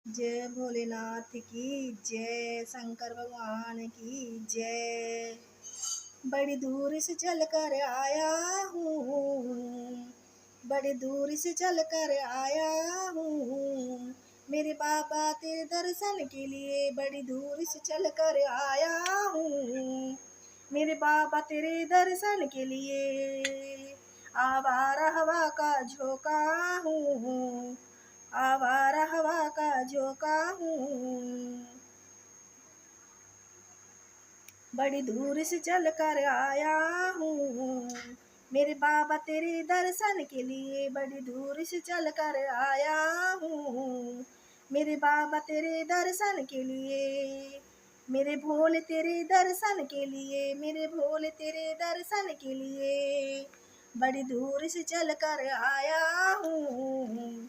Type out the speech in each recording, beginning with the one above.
जय भोलेनाथ की जय, शंकर भगवान की जय। बड़ी दूर से चल कर आया हूँ, बड़ी दूर से चल कर आया हूँ, मेरे बाबा तेरे दर्शन के लिए बड़ी दूर से चल कर आया हूँ, मेरे बाबा तेरे दर्शन के लिए। आवारा हवा का झोंका हूँ, आवारा हवा का झोंका हूँ, बड़ी दूर से चल कर आया हूँ, मेरे बाबा तेरे दर्शन के लिए बड़ी दूर से चल कर आया हूँ, मेरे बाबा तेरे दर्शन के लिए। मेरे भोले तेरे दर्शन के लिए, मेरे भोले तेरे दर्शन के लिए बड़ी दूर से चल कर आया हूँ,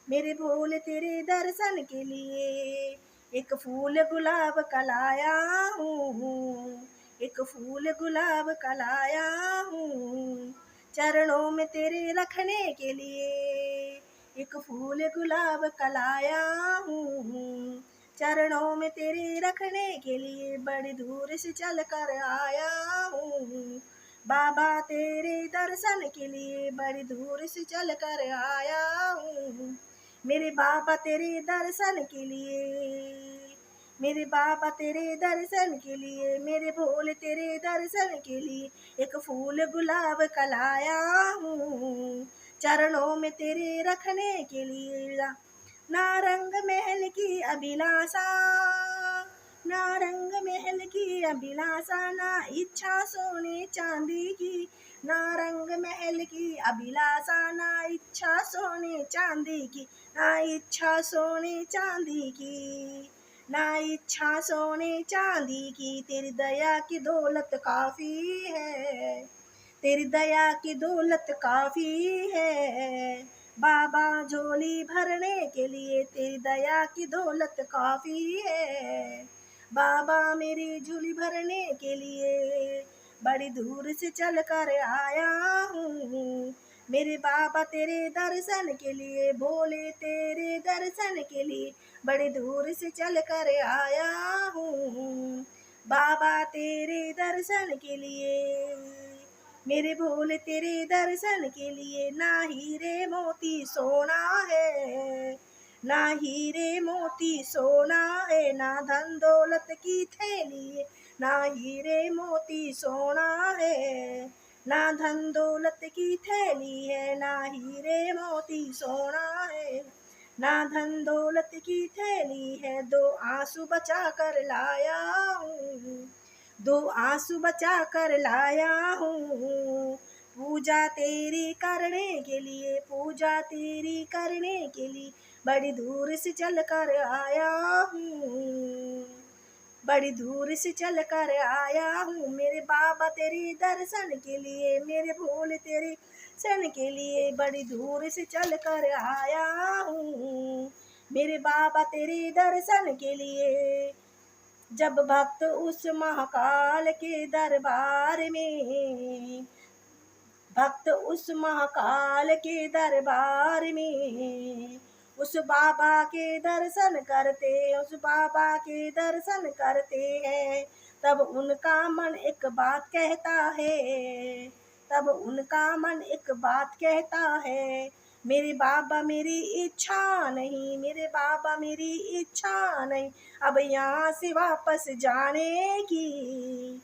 मेरे भोले तेरे दर्शन के लिए। एक फूल गुलाब का लाया हूँ, एक फूल गुलाब का लाया हूँ, चरणों में तेरे रखने के लिए। एक फूल गुलाब का लाया हूँ, चरणों में तेरे रखने के लिए बड़ी दूर से चल कर आया हूँ, बाबा तेरे दर्शन के लिए बड़ी दूर से चल कर आया हूँ, मेरे बाबा तेरे दर्शन के लिए, मेरे बाबा तेरे दर्शन के लिए, मेरे भोले तेरे दर्शन के लिए। एक फूल गुलाब का लाया हूँ, चरणों में तेरे रखने के लिए। ना रंग महल की अभिलाषा, ना रंग महल की अभिलाषा, ना इच्छा सोने चांदी की, ना रंग महल की अभिलाषा, ना इच्छा सोने चांदी की, ना इच्छा सोने चांदी की, ना इच्छा सोने चांदी की। तेरी दया की दौलत काफी है, तेरी दया की दौलत काफी है, बाबा झोली भरने के लिए तेरी दया की दौलत काफी है, बाबा मेरी झोली भरने के लिए बड़ी दूर से चल कर आया हूँ, मेरे बाबा तेरे दर्शन के लिए, भोले तेरे दर्शन के लिए बड़ी दूर से चल कर आया हूँ, बाबा तेरे दर्शन के लिए, मेरे भोले तेरे दर्शन के लिए। ना हीरे मोती सोना है, ना हीरे मोती सोना है, ना धन दौलत की थैली है, ना हीरे मोती सोना है, ना धन दौलत की थैली है, ना हीरे मोती सोना है, ना धन दौलत की थैली है। दो आंसू बचा कर लाया हूँ, दो आंसू बचा कर लाया हूँ, पूजा तेरी करने के लिए, पूजा तेरी करने के लिए बड़ी दूर से चल कर आया हूँ, बड़ी दूर से चल कर आया हूँ, मेरे बाबा तेरे दर्शन के लिए, मेरे भोले तेरे दर्शन के लिए बड़ी दूर से चल कर आया हूँ, मेरे बाबा तेरे दर्शन के लिए। जब भक्त उस महाकाल के दरबार में, भक्त उस महाकाल के दरबार में उस बाबा के दर्शन करते, उस बाबा के दर्शन करते हैं, तब उनका मन एक बात कहता है, तब उनका मन एक बात कहता है, मेरे बाबा मेरी इच्छा नहीं, मेरे बाबा मेरी इच्छा नहीं अब यहाँ से वापस जाने की,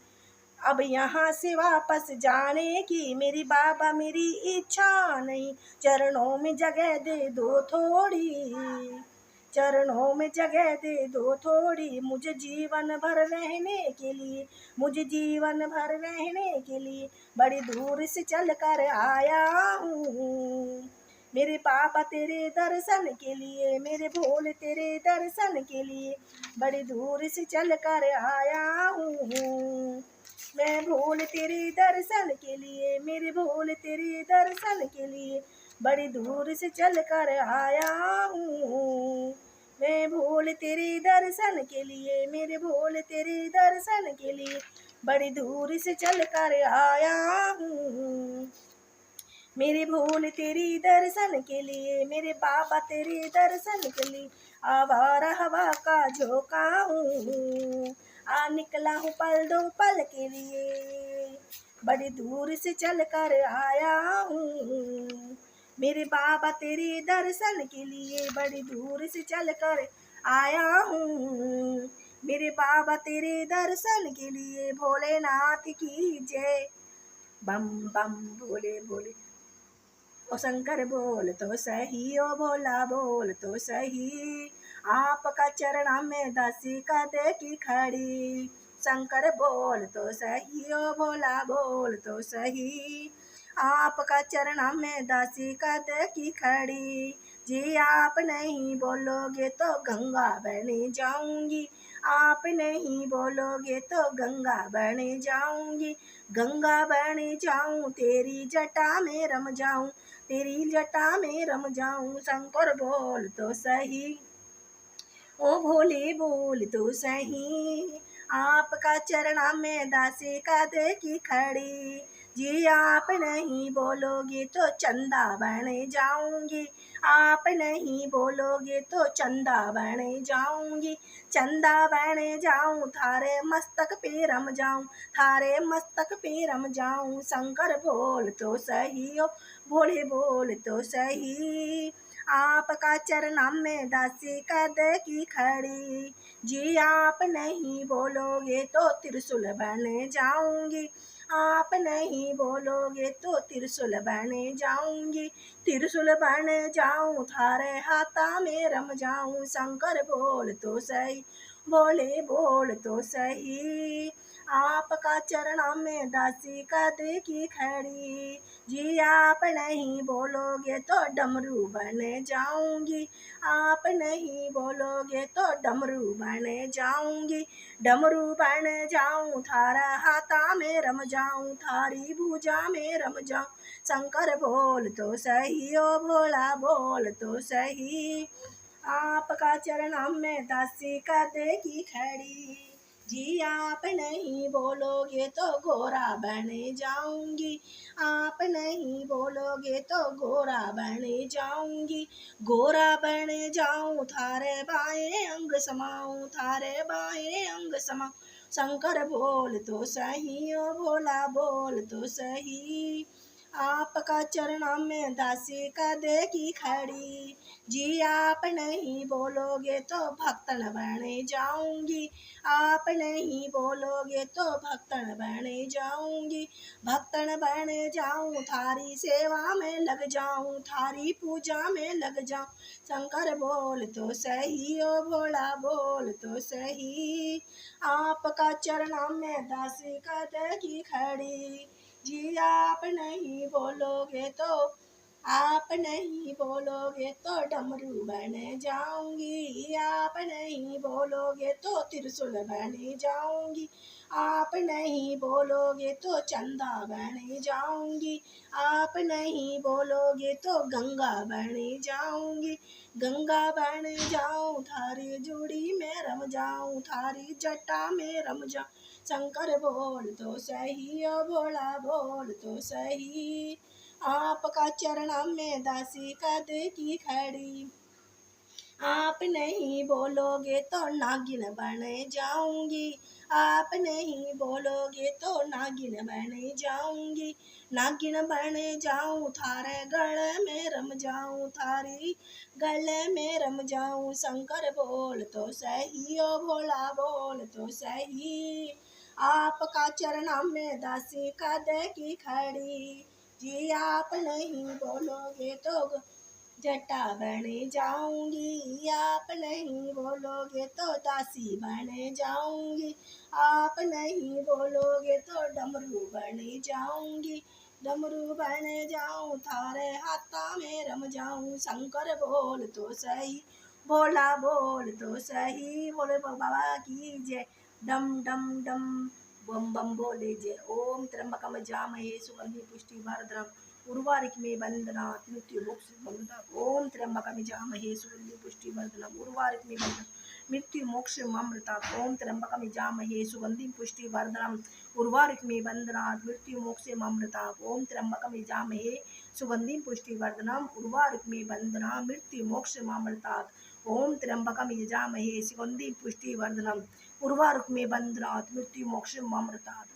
अब यहाँ से वापस जाने की, मेरी बाबा मेरी इच्छा नहीं, चरणों में जगह दे दो थोड़ी, चरणों में जगह दे दो थोड़ी, मुझे जीवन भर रहने के लिए, मुझे जीवन भर रहने के लिए बड़ी दूर से चल कर आया हूँ, मेरे बाबा तेरे दर्शन के लिए, मेरे भोले तेरे दर्शन के लिए बड़ी दूर से चल कर आया हूँ, मैं भोले तेरे दर्शन के लिए, मेरे भोले तेरे दर्शन के लिए बड़ी दूर से चल कर आया हूँ, मैं भोले तेरे दर्शन के लिए, मेरे भोले तेरे दर्शन के लिए बड़ी दूर से चल कर आया हूँ, मेरी भूल तेरी दर्शन के लिए, मेरे बाबा तेरे दर्शन के लिए आवारा हवा का झोंका हूँ, आ निकला हूँ पल दो पल के लिए, बड़ी दूर से चल कर आया हूँ। मेरे बाबा तेरे दर्शन के लिए बड़ी दूर से चल कर आया हूँ। मेरे बाबा तेरे दर्शन के लिए भोलेनाथ की जय। बम बम भोले भोले, ओ शंकर बोल तो सही, ओ भोला बोल तो सही, आपका चरणा में दासी का दे की खड़ी। शंकर बोल तो सही, ओ भोला बोल तो सही, आपका चरणा में दासी का दे की खड़ी। जी आप नहीं बोलोगे तो गंगा बने जाऊंगी, आप नहीं बोलोगे तो गंगा बने जाऊंगी, गंगा बने जाऊं तेरी जटा में रम जाऊं, तेरी जटा में रम जाऊं। शंकर बोल तो सही, ओ भोले बोल तो सही, आपका चरणा में दासी का दे की खड़ी। जी आप नहीं बोलोगे तो चंदा बने जाऊंगी, आप नहीं बोलोगे तो चंदा बने जाऊंगी, चंदा बने जाऊं थारे मस्तक पे रम जाऊं, थारे मस्तक पे रम जाऊं। शंकर बोल तो सही, ओ भोले बोल तो सही, आपका चरणा में दासी का दे की खड़ी। जी आप नहीं बोलोगे तो त्रिशूल बने जाऊंगी, आप नहीं बोलोगे तो त्रिशूल बने जाऊंगी, त्रिशूल बने जाऊं थारे हाथा में रम जाऊं। शंकर बोल तो सही, बोले बोल तो सही, आपका चरणा में दासी का दे की खड़ी। जी आप नहीं बोलोगे तो डमरू बने जाऊंगी, आप नहीं बोलोगे तो डमरू बने जाऊंगी, डमरू बने जाऊं थारा हाथा में रम जाऊं, थारी भुजा में रम जाऊं। शंकर बोल तो सही, ओ भोला बोल तो सही, आपका चरणा में दासी का दे की खड़ी। जी आप नहीं बोलोगे तो घोड़ा बने जाऊंगी, आप नहीं बोलोगे तो घोड़ा बने जाऊंगी, घोड़ा बने जाऊं थारे बाएं अंग समाऊं, थारे बाएं अंग समाऊं। शंकर बोल तो सही, ओ भोला बोल तो सही, आपका चरणा में दासी का दे की खड़ी। जी आप नहीं बोलोगे तो भक्तन बने जाऊंगी, आप नहीं बोलोगे तो भक्तन बने जाऊंगी, भक्तन बने जाऊं थारी सेवा में लग जाऊं, थारी पूजा में लग जाऊं। शंकर बोल तो सही, ओ भोला बोल तो सही, आपका चरणा में दासी का दे की खड़ी। जी आप नहीं बोलोगे तो, आप नहीं बोलोगे तो डमरू बने जाऊंगी, आप नहीं बोलोगे तो त्रिशूल बने जाऊंगी, आप नहीं बोलोगे तो चंदा बने जाऊंगी, आप नहीं बोलोगे तो गंगा बने जाऊंगी, गंगा बने जाऊं थारी जुड़ी में रम जाऊं, थारी जटा में रम जाऊं। शंकर बोल तो सही, ओ भोला बोल तो सही, आपका चरणा में दासी का दे की खड़ी। आप नहीं बोलोगे तो नागिन बने जाऊंगी, आप नहीं बोलोगे तो नागिन बने जाऊंगी, नागिन बने जाऊं थारे गले में रम जाऊं, थारी गले में रम जाऊं। शंकर बोल तो सही, ओ भोला बोल तो सही, आपका चरणा में दासी का दे की खड़ी। जी आप नहीं बोलोगे तो जटा बने जाऊंगी, आप नहीं बोलोगे तो दासी बने जाऊंगी, आप नहीं बोलोगे तो डमरू बने जाऊंगी, डमरू बने जाऊं थारे हाथा में रम जाऊं। शंकर बोल तो सही, भोला बोल तो सही, बोले बाबा की जय। डम डम डम, बम बम बोले जय। ओम त्र्यंबकम जामहे सुगंधि पुष्टि वर्धनम, उर्वारिकमे बंधनात् मृत्युमोक्षमृता। ओम त्र्यंबकम जामहे सुगंधि पुष्टि वर्धनम, उर्वारिकमे बंधनात् मृत्युमोक्षमृता। ओम त्र्यंबकम जामहे सुगंधि पुष्टि वर्धनम, उर्वारिकमे बंधनात् मृत्युमोक्षमृता। ओम त्र्यंबकम जामहे सुगंधिं पुष्टिवर्धनम् उर्वारुकमिव बन्धनान् मृत्युमोक्षमामृतात्। ओम त्र्यंबकं यजामहे सुगंधिं पुष्टिवर्धनम् उर्वारुकमिव बन्धनात् मृत्युमोक्षमामृतात्।